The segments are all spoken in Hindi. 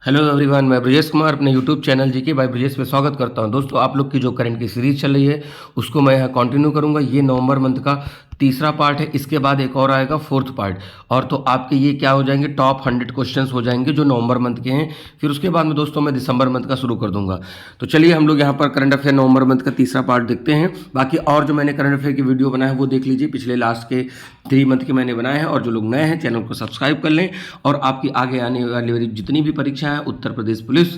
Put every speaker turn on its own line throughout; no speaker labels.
हेलो एवरीवन, मैं ब्रजेश कुमार अपने यूट्यूब चैनल जी के बाय ब्रजेश में स्वागत करता हूं। दोस्तों, आप लोग की जो करंट की सीरीज चल रही है उसको मैं यहाँ कंटिन्यू करूंगा। ये नवंबर मंथ का तीसरा पार्ट है। इसके बाद एक और आएगा फोर्थ पार्ट, और तो आपके ये क्या हो जाएंगे, टॉप 100 क्वेश्चंस हो जाएंगे जो नवंबर मंथ के हैं। फिर उसके बाद में दोस्तों मैं दिसंबर मंथ का शुरू कर दूंगा। तो चलिए हम लोग यहाँ पर करंट अफेयर नवंबर मंथ का तीसरा पार्ट देखते हैं। बाकी और जो मैंने करंट अफेयर की वीडियो बनाया है वो देख लीजिए, पिछले लास्ट के 3 मंथ के मैंने बनाए हैं। और जो लोग नए हैं चैनल को सब्सक्राइब कर लें। और आपकी आगे आने वाली जितनी भी परीक्षाएं हैं, उत्तर प्रदेश पुलिस,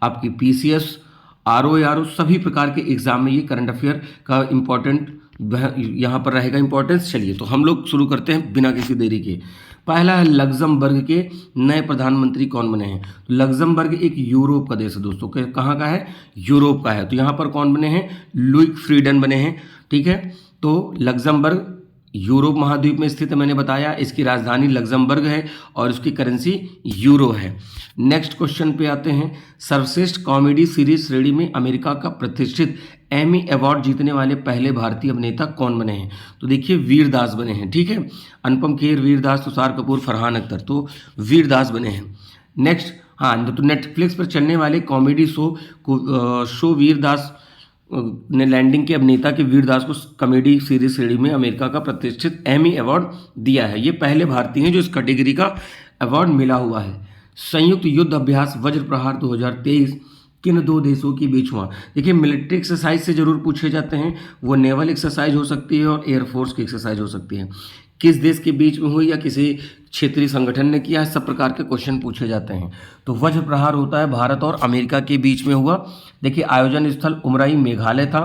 आपकी पीसीएस, आरओ सभी प्रकार के एग्जाम में ये करंट अफेयर का इम्पोर्टेंट यहाँ पर रहेगा इम्पोर्टेंस। चलिए तो हम लोग शुरू करते हैं बिना किसी देरी के। पहला है, लग्जमबर्ग के नए प्रधानमंत्री कौन बने हैं। तो लग्जमबर्ग एक यूरोप का देश है दोस्तों। कहाँ का है? यूरोप का है। तो यहाँ पर कौन बने हैं? लुइक फ्रीडन बने हैं। ठीक है, तो लग्जमबर्ग यूरोप महाद्वीप में स्थित है, मैंने बताया। इसकी राजधानी लग्जमबर्ग है और उसकी करेंसी यूरो है। नेक्स्ट क्वेश्चन पे आते हैं। सर्वश्रेष्ठ कॉमेडी सीरीज श्रेणी में अमेरिका का प्रतिष्ठित एमी अवार्ड जीतने वाले पहले भारतीय अभिनेता कौन बने हैं। तो देखिए, वीरदास बने हैं। ठीक है, अनुपम खेर, वीरदास, तुषार कपूर, फरहान अख्तर, तो वीरदास बने हैं। नेक्स्ट, हाँ, तो नेटफ्लिक्स पर चलने वाले कॉमेडी शो वीरदास ने लैंडिंग के अभिनेता के वीरदास को कॉमेडी सीरीज श्रेणी में अमेरिका का प्रतिष्ठित एमी अवार्ड दिया है। ये पहले भारतीय हैं जो इस कैटेगरी का अवार्ड मिला हुआ है। संयुक्त युद्ध अभ्यास वज्र प्रहार 2023 किन दो देशों के बीच हुआ। देखिए, मिलिट्री एक्सरसाइज से जरूर पूछे जाते हैं। वो नेवल एक्सरसाइज हो सकती है और एयरफोर्स की एक्सरसाइज हो सकती है। किस देश के बीच में हुई या किसी क्षेत्रीय संगठन ने किया है, सब प्रकार के क्वेश्चन पूछे जाते हैं। तो वज्र प्रहार होता है भारत और अमेरिका के बीच में हुआ। देखिए, आयोजन स्थल उमराई मेघालय था।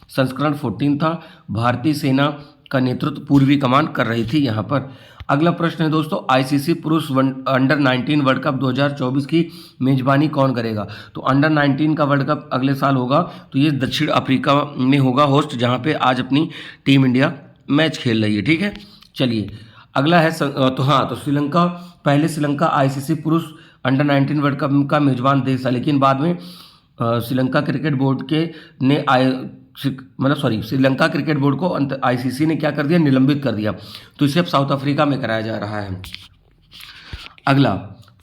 संस्करण 14 था। भारतीय सेना का नेतृत्व पूर्वी कमान कर रही थी यहाँ पर। अगला प्रश्न है दोस्तों, आईसीसी पुरुष अंडर 19 वर्ल्ड कप 2024 की मेजबानी कौन करेगा। तो अंडर 19 का वर्ल्ड कप अगले साल होगा। तो ये दक्षिण अफ्रीका में होगा होस्ट, जहाँ पे आज अपनी टीम इंडिया मैच खेल रही है। ठीक है, चलिए अगला है तो श्रीलंका, पहले श्रीलंका आईसीसी पुरुष अंडर 19 वर्ल्ड कप का मेजबान देश था, लेकिन बाद में श्रीलंका क्रिकेट बोर्ड के ने श्रीलंका क्रिकेट बोर्ड को आईसीसी ने क्या कर दिया, निलंबित कर दिया। तो इसे अब साउथ अफ्रीका में कराया जा रहा है। अगला,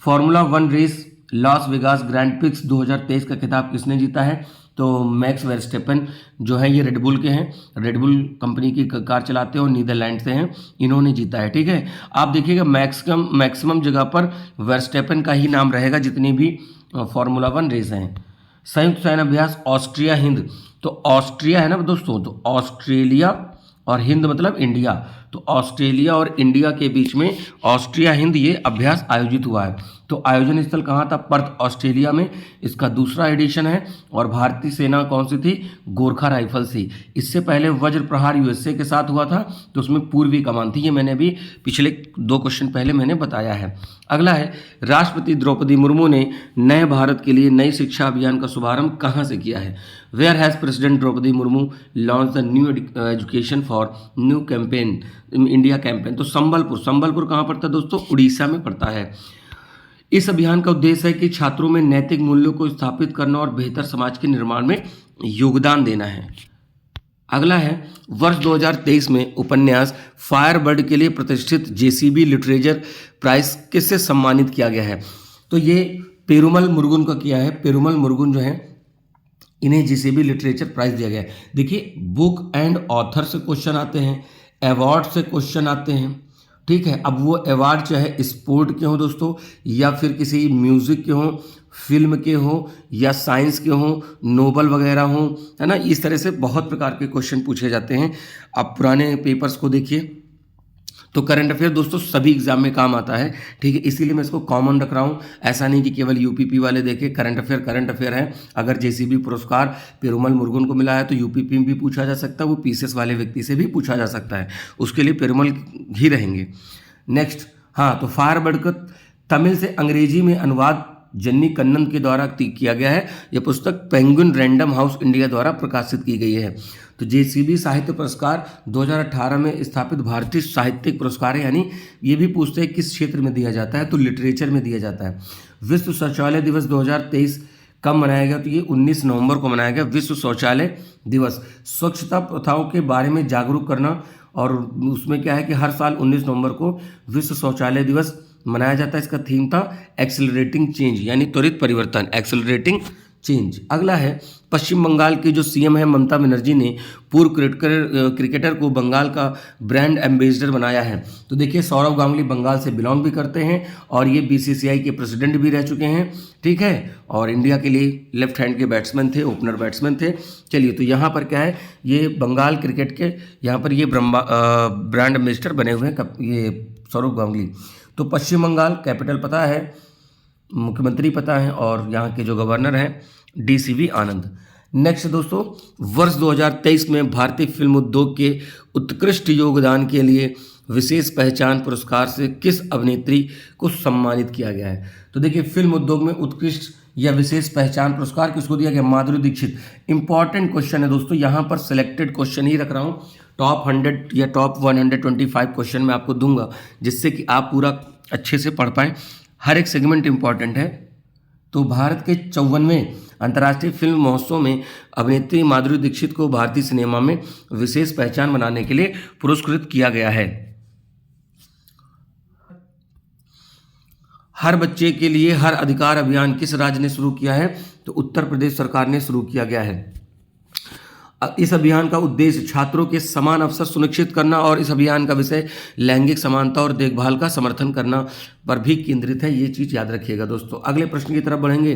formula 1 race Las Vegas Grand Prix 2023 का खिताब किसने जीता है। तो मैक्स वर्स्टेपन जो है, ये रेडबुल के हैं। रेडबुल कंपनी की कार चलाते हैं और नीदरलैंड से हैं, इन्होंने जीता है। ठीक है, आप देखिएगा मैक्सिमम जगह पर वर्स्टेपन का ही नाम रहेगा जितनी भी फार्मूला 1 रेस हैं। संयुक्त सैन्य अभ्यास ऑस्ट्रिया हिंद, तो ऑस्ट्रिया है ना दोस्तों, तो ऑस्ट्रेलिया और हिंद मतलब इंडिया। तो ऑस्ट्रेलिया और इंडिया के बीच में ऑस्ट्रिया हिंद ये अभ्यास आयोजित हुआ है। तो आयोजन स्थल कहाँ था? पर्थ, ऑस्ट्रेलिया में। इसका दूसरा एडिशन है। और भारतीय सेना कौन सी थी? गोरखा राइफल थी। इससे पहले वज्र प्रहार यूएसए के साथ हुआ था, तो उसमें पूर्वी कमान थी। ये मैंने भी पिछले 2 क्वेश्चन पहले मैंने बताया है। अगला है, राष्ट्रपति द्रौपदी मुर्मू ने नए भारत के लिए नई शिक्षा अभियान का शुभारंभ कहाँ से किया है। Where has president Draupadi Murmu launch the new education for new campaign India campaign. तो संबलपुर कहाँ पड़ता है दोस्तों? उड़ीसा में पड़ता है। इस अभियान का उद्देश्य है कि छात्रों में नैतिक मूल्यों को स्थापित करना और बेहतर समाज के निर्माण में योगदान देना है। अगला है, वर्ष 2023 में उपन्यास फायरबर्ड के लिए प्रतिष्ठित जेसीबी लिटरेचर प्राइज किससे सम्मानित किया गया है। तो ये पेरुमल मुरुगन का किया है। पेरुमल मुरुगन जो है, इन्हें जेसीबी लिटरेचर प्राइज दिया गया है। देखिए, बुक एंड ऑथर से क्वेश्चन आते हैं, अवार्ड से क्वेश्चन आते हैं। ठीक है, अब वो अवार्ड चाहे स्पोर्ट के हों दोस्तों, या फिर किसी म्यूजिक के हों, फिल्म के हों, या साइंस के हों, नोबल वगैरह हों, है ना। इस तरह से बहुत प्रकार के क्वेश्चन पूछे जाते हैं। आप पुराने पेपर्स को देखिए। तो करंट अफेयर दोस्तों सभी एग्जाम में काम आता है। ठीक है, इसीलिए मैं इसको कॉमन रख रहा हूँ। ऐसा नहीं कि केवल यूपीपी वाले देखें। करंट अफेयर है। अगर जेसीबी पुरस्कार पेरुमल मुरुगन को मिला है तो यूपीपी में भी पूछा जा सकता है, वो पीसीएस वाले व्यक्ति से भी पूछा जा सकता है। उसके लिए पेरुमल ही रहेंगे। नेक्स्ट, हाँ, तो फायरबर्ड का तमिल से अंग्रेजी में अनुवाद जन्नी कन्नन के द्वारा किया गया है। यह पुस्तक पेंगुइन रैंडम हाउस इंडिया द्वारा प्रकाशित की गई है। तो जेसीबी साहित्य पुरस्कार 2018 में स्थापित भारतीय साहित्यिक पुरस्कार है, यानी ये भी पूछते हैं किस क्षेत्र में दिया जाता है, तो लिटरेचर में दिया जाता है। विश्व शौचालय दिवस 2023 कब मनाया गया? तो ये 19 नवंबर को मनाया गया, विश्व शौचालय दिवस। स्वच्छता प्रथाओं के बारे में जागरूक करना, और उसमें क्या है कि हर साल 19 नवंबर को विश्व शौचालय दिवस मनाया जाता है। इसका थीम था एक्सेलरेटिंग चेंज, यानी त्वरित परिवर्तन, एक्सेलरेटिंग चेंज। अगला है पश्चिम बंगाल के जो सीएम है ममता बनर्जी ने पूर्व क्रिकेटर को बंगाल का ब्रांड एम्बेसडर बनाया है। तो देखिए सौरव गांगुली बंगाल से बिलोंग भी करते हैं और ये बीसीसीआई के प्रेसिडेंट भी रह चुके हैं, ठीक है, और इंडिया के लिए लेफ्ट हैंड के बैट्समैन थे, ओपनर बैट्समैन थे। चलिए, तो यहाँ पर क्या है, ये बंगाल क्रिकेट के यहाँ पर ये ब्रांड एम्बेसडर बने हुए हैं ये सौरव गांगुली। तो पश्चिम बंगाल कैपिटल पता है, मुख्यमंत्री पता है, और यहाँ के जो गवर्नर हैं डीसीवी आनंद। नेक्स्ट दोस्तों, वर्ष 2023 में भारतीय फिल्म उद्योग के उत्कृष्ट योगदान के लिए विशेष पहचान पुरस्कार से किस अभिनेत्री को सम्मानित किया गया है? तो देखिए फिल्म उद्योग में उत्कृष्ट या विशेष पहचान पुरस्कार किसको दिया गया? माधुरी दीक्षित। इंपॉर्टेंट क्वेश्चन है दोस्तों, यहाँ पर सिलेक्टेड क्वेश्चन ही रख रहा हूँ, टॉप 100 या टॉप 125 क्वेश्चन मैं आपको दूंगा जिससे कि आप पूरा अच्छे से पढ़ पाएँ। हर एक सेगमेंट इंपॉर्टेंट है। तो भारत के 54वें अंतर्राष्ट्रीय फिल्म महोत्सव में अभिनेत्री माधुरी दीक्षित को भारतीय सिनेमा में विशेष पहचान बनाने के लिए पुरस्कृत किया गया है। हर बच्चे के लिए हर अधिकार अभियान किस राज्य ने शुरू किया है? तो उत्तर प्रदेश सरकार ने शुरू किया गया है। इस अभियान का उद्देश्य छात्रों के समान अवसर सुनिश्चित करना और इस अभियान का विषय लैंगिक समानता और देखभाल का समर्थन करना पर भी केंद्रित है। ये चीज़ याद रखिएगा दोस्तों। अगले प्रश्न की तरफ बढ़ेंगे।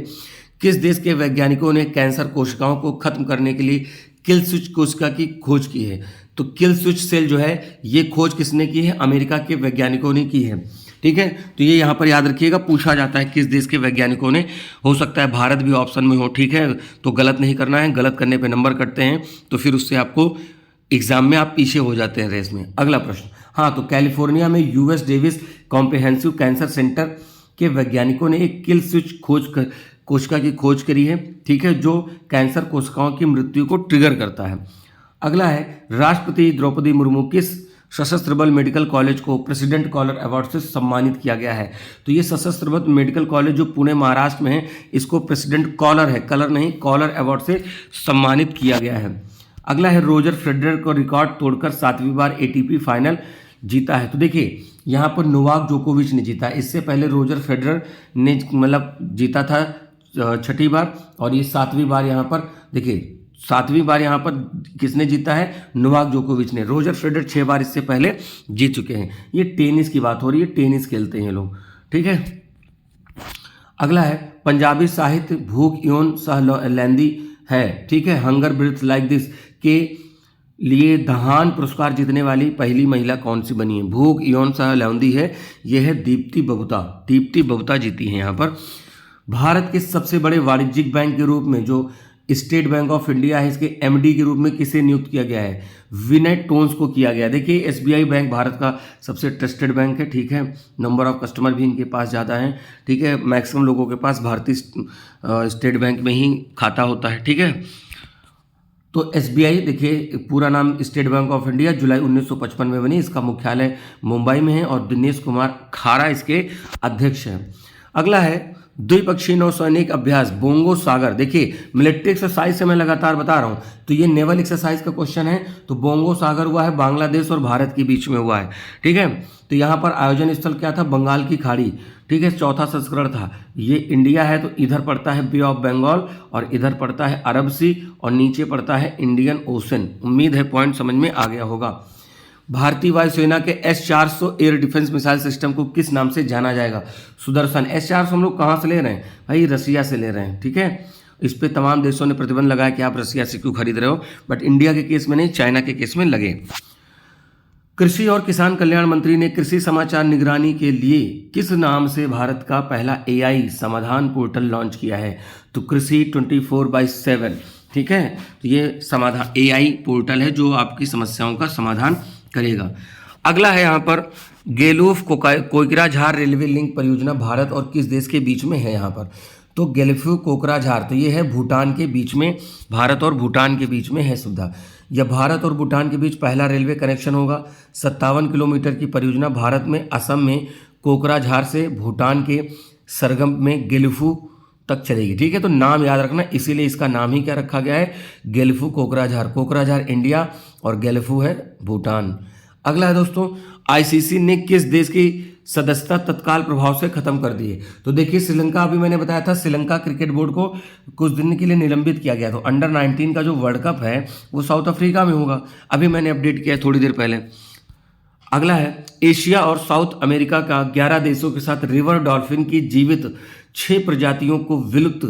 किस देश के वैज्ञानिकों ने कैंसर कोशिकाओं को खत्म करने के लिए किल स्विच कोशिका की खोज की है? तो किल स्विच सेल जो है ये खोज किसने की है? अमेरिका के वैज्ञानिकों ने की है, ठीक है। तो ये यहाँ पर याद रखिएगा, पूछा जाता है किस देश के वैज्ञानिकों ने। हो सकता है भारत भी ऑप्शन में हो, ठीक है, तो गलत नहीं करना है, गलत करने पे नंबर कटते हैं तो फिर उससे आपको एग्जाम में आप पीछे हो जाते हैं रेस में। अगला प्रश्न, हाँ, तो कैलिफोर्निया में US Davis comprehensive cancer centre के वैज्ञानिकों ने एक किल स्विच कोशिका की खोज करी है, ठीक है, जो कैंसर कोशिकाओं की मृत्यु को ट्रिगर करता है। अगला है राष्ट्रपति द्रौपदी मुर्मू किस सशस्त्र बल मेडिकल कॉलेज को प्रेसिडेंट कॉलर अवार्ड से सम्मानित किया गया है? तो ये सशस्त्र बल मेडिकल कॉलेज जो पुणे महाराष्ट्र में है इसको प्रेसिडेंट कॉलर है, कलर नहीं, कॉलर अवार्ड से सम्मानित किया गया है। अगला है रोजर फेडरर को रिकॉर्ड तोड़कर 7वीं बार एटीपी फाइनल जीता है। तो देखिए यहाँ पर नोवाक जोकोविच ने जीता, इससे पहले रोजर फेडरर ने मतलब जीता था 6ठी बार, और ये 7वीं बार यहाँ पर देखिए 7वीं बार यहाँ पर किसने जीता है? नोवाक जोकोविच ने। रोजर फेडरर 6 बार इससे पहले जीत चुके हैं। ये टेनिस की बात हो रही है, टेनिस खेलते हैं लोग, ठीक है। अगला है पंजाबी साहित्य भूख यौन सहलैंदी है, ठीक है, हंगर ब्रीथ्स लाइक दिस के लिए दहान पुरस्कार जीतने वाली पहली महिला कौन सी बनी है? भूख यौन सहलैंदी है, यह है दीप्ति बबुता। दीप्ति बबुता जीती है यहाँ पर। भारत के सबसे बड़े वाणिज्यिक बैंक के रूप में जो स्टेट बैंक ऑफ इंडिया है, इसके एमडी के रूप में किसे नियुक्त किया गया है? विनय टोन्स को किया गया। देखिए एसबीआई बैंक भारत का सबसे ट्रस्टेड बैंक है, ठीक है, नंबर ऑफ कस्टमर भी इनके पास ज़्यादा हैं, ठीक है, मैक्सिमम लोगों के पास भारतीय स्टेट बैंक में ही खाता होता है, ठीक है। तो एसबीआई देखिए पूरा नाम स्टेट बैंक ऑफ इंडिया, जुलाई 1955 में बनी, इसका मुख्यालय मुंबई में है और दिनेश कुमार खारा इसके अध्यक्ष हैं। अगला है द्विपक्षीय नौसैनिक अभ्यास बोंगो सागर। देखिए मिलिट्री एक्सरसाइज से मैं लगातार बता रहा हूँ, तो ये नेवल एक्सरसाइज का क्वेश्चन है। तो बोंगो सागर हुआ है बांग्लादेश और भारत के बीच में हुआ है, ठीक है। तो यहाँ पर आयोजन स्थल क्या था? बंगाल की खाड़ी, ठीक है, 4था संस्करण था। ये इंडिया है तो इधर पड़ता है बे ऑफ बंगाल और इधर पड़ता है अरब सी और नीचे पड़ता है इंडियन ओशन। उम्मीद है पॉइंट समझ में आ गया होगा। भारतीय वायुसेना के S-400 air defence missile system को किस नाम से जाना जाएगा? सुदर्शन। S-400 हम लोग कहाँ से ले रहे हैं भाई? रसिया से ले रहे हैं, ठीक है। इस पे तमाम देशों ने प्रतिबंध लगाया कि आप रसिया से क्यों खरीद रहे हो, बट इंडिया के केस में नहीं, चाइना के केस में लगे। कृषि और किसान कल्याण मंत्री ने कृषि समाचार निगरानी के लिए किस नाम से भारत का पहला AI समाधान पोर्टल लॉन्च किया है? तो कृषि 24/7, ठीक है। तो ये समाधान AI पोर्टल है जो आपकी समस्याओं का समाधान करेगा। अगला है यहाँ पर गेलूफ कोकराझार रेलवे लिंक परियोजना भारत और किस देश के बीच में है? यहाँ पर तो गेलूफ कोकराझार, तो ये है भूटान के बीच में, भारत और भूटान के बीच में है सुविधा। यह भारत और भूटान के बीच पहला रेलवे कनेक्शन होगा। 57 किलोमीटर की परियोजना भारत में असम में कोकराझार से भूटान के सरगम में गेलूफू तक चलेगी, ठीक है। तो नाम याद रखना, इसीलिए इसका नाम ही क्या रखा गया है? गेलूफू कोकराझार। कोकराझार इंडिया और गेलूफू है भूटान। अगला है दोस्तों, आईसीसी ने किस देश की सदस्यता तत्काल प्रभाव से खत्म कर दी है। तो देखिए श्रीलंका, अभी मैंने बताया था श्रीलंका क्रिकेट बोर्ड को कुछ दिन के लिए निलंबित किया गया। तो अंडर 19 का जो वर्ल्ड कप है वो साउथ अफ्रीका में होगा, अभी मैंने अपडेट किया थोड़ी देर पहले। अगला है एशिया और साउथ अमेरिका का 11 देशों के साथ रिवर डॉल्फिन की जीवित 6 प्रजातियों को विलुप्त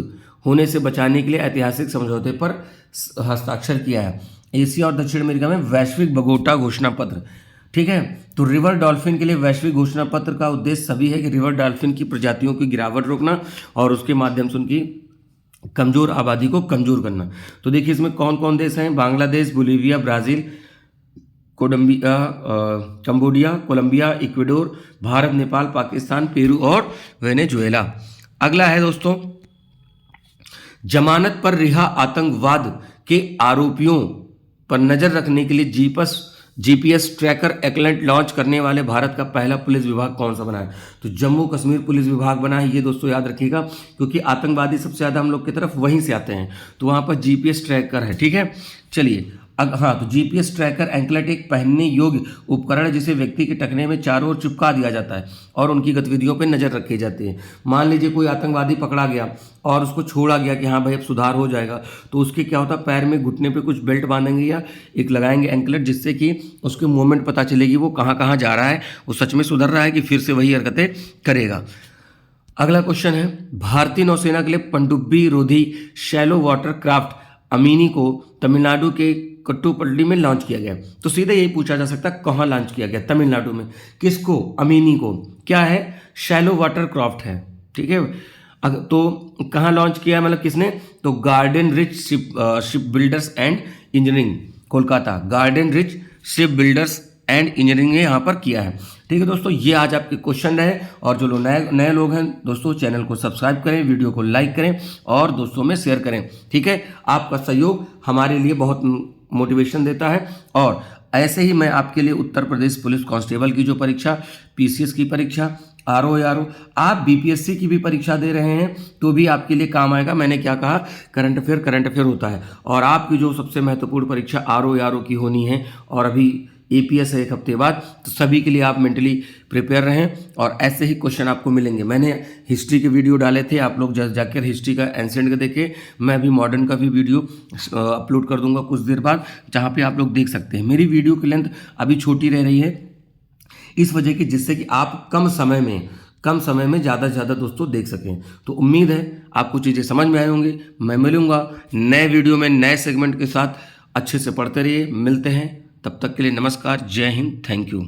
होने से बचाने के लिए ऐतिहासिक समझौते पर हस्ताक्षर किया है। एशिया और दक्षिण अमेरिका में वैश्विक बगोटा घोषणा पत्र, ठीक है। तो रिवर डॉल्फिन के लिए वैश्विक घोषणा पत्र का उद्देश्य सभी है कि रिवर डॉल्फिन की प्रजातियों की गिरावट रोकना और उसके माध्यम से उनकी कमजोर आबादी को कमजोर करना। तो देखिए इसमें कौन कौन देश हैं, Bangladesh, Bolivia, Brazil, Cambodia, Colombia, Ecuador, Bharat, Nepal, Pakistan, Peru और वेनेजुएला। अगला है दोस्तों, जमानत पर रिहा आतंकवाद के आरोपियों पर नजर रखने के लिए जीपीएस ट्रैकर एक्लेंट लॉन्च करने वाले भारत का पहला पुलिस विभाग कौन सा बना है? तो जम्मू कश्मीर पुलिस विभाग बना है। ये दोस्तों याद रखिएगा, क्योंकि आतंकवादी सबसे ज़्यादा हम लोग की तरफ वहीं से आते हैं, तो वहाँ पर जीपीएस ट्रैकर है, ठीक है। चलिए हाँ, तो जीपीएस ट्रैकर एंकलेट एक पहनने योग्य उपकरण है जिसे व्यक्ति के टखने में चारों ओर चिपका दिया जाता है और उनकी गतिविधियों पर नजर रखी जाती है। मान लीजिए कोई आतंकवादी पकड़ा गया और उसको छोड़ा गया कि हाँ भाई अब सुधार हो जाएगा, तो उसके क्या होता है, पैर में घुटने पे कुछ बेल्ट बांधेंगे या एक लगाएंगे एंकलेट, जिससे कि उसके मूवमेंट पता चलेगी वो कहाँ कहाँ जा रहा है, वो सच में सुधर रहा है कि फिर से वही हरकतें करेगा। अगला क्वेश्चन है, भारतीय नौसेना के लिए पनडुब्बी रोधी शैलो वाटर क्राफ्ट अमीनी को तमिलनाडु के कट्टुपल्ली में लॉन्च किया गया। तो सीधे यही पूछा जा सकता है कहाँ लॉन्च किया गया, तमिलनाडु में। किसको? अमीनी को। क्या है? शैलो वाटर क्राफ्ट है, ठीक है। तो कहाँ लॉन्च किया है, मतलब किसने? तो garden rich ship builders and engineering, Kolkata. Garden rich ship builders and engineering ने यहाँ पर किया है, ठीक है दोस्तों। ये आज आपके क्वेश्चन रहे, और जो लोग नए लोग हैं दोस्तों, चैनल को सब्सक्राइब करें, वीडियो को लाइक करें और दोस्तों में शेयर करें, ठीक है। आपका सहयोग हमारे लिए बहुत मोटिवेशन देता है। और ऐसे ही मैं आपके लिए उत्तर प्रदेश पुलिस कांस्टेबल की जो परीक्षा, पीसीएस की परीक्षा, आरओ आप बीपीएससी की भी परीक्षा दे रहे हैं तो भी आपके लिए काम आएगा। मैंने क्या कहा, करंट अफेयर होता है, और आपकी जो सबसे महत्वपूर्ण परीक्षा आरओ की होनी है, और अभी एपीएस है एक हफ्ते बाद, तो सभी के लिए आप मेंटली प्रिपेयर रहें और ऐसे ही क्वेश्चन आपको मिलेंगे। मैंने हिस्ट्री के वीडियो डाले थे, आप लोग जाकर हिस्ट्री का एंशिएंट का देखें। मैं अभी मॉडर्न का भी वीडियो अपलोड कर दूंगा कुछ देर बाद, जहाँ पे आप लोग देख सकते हैं। मेरी वीडियो की लेंथ अभी छोटी रह रही है इस वजह की, जिससे कि आप कम समय में ज़्यादा से ज़्यादा दोस्तों देख सकें। तो उम्मीद है आपको चीज़ें समझ में आए होंगे। मैं मिलूंगा नए वीडियो में नए सेगमेंट के साथ। अच्छे से पढ़ते रहिए, मिलते हैं, तब तक के लिए नमस्कार, जय हिंद, थैंक यू।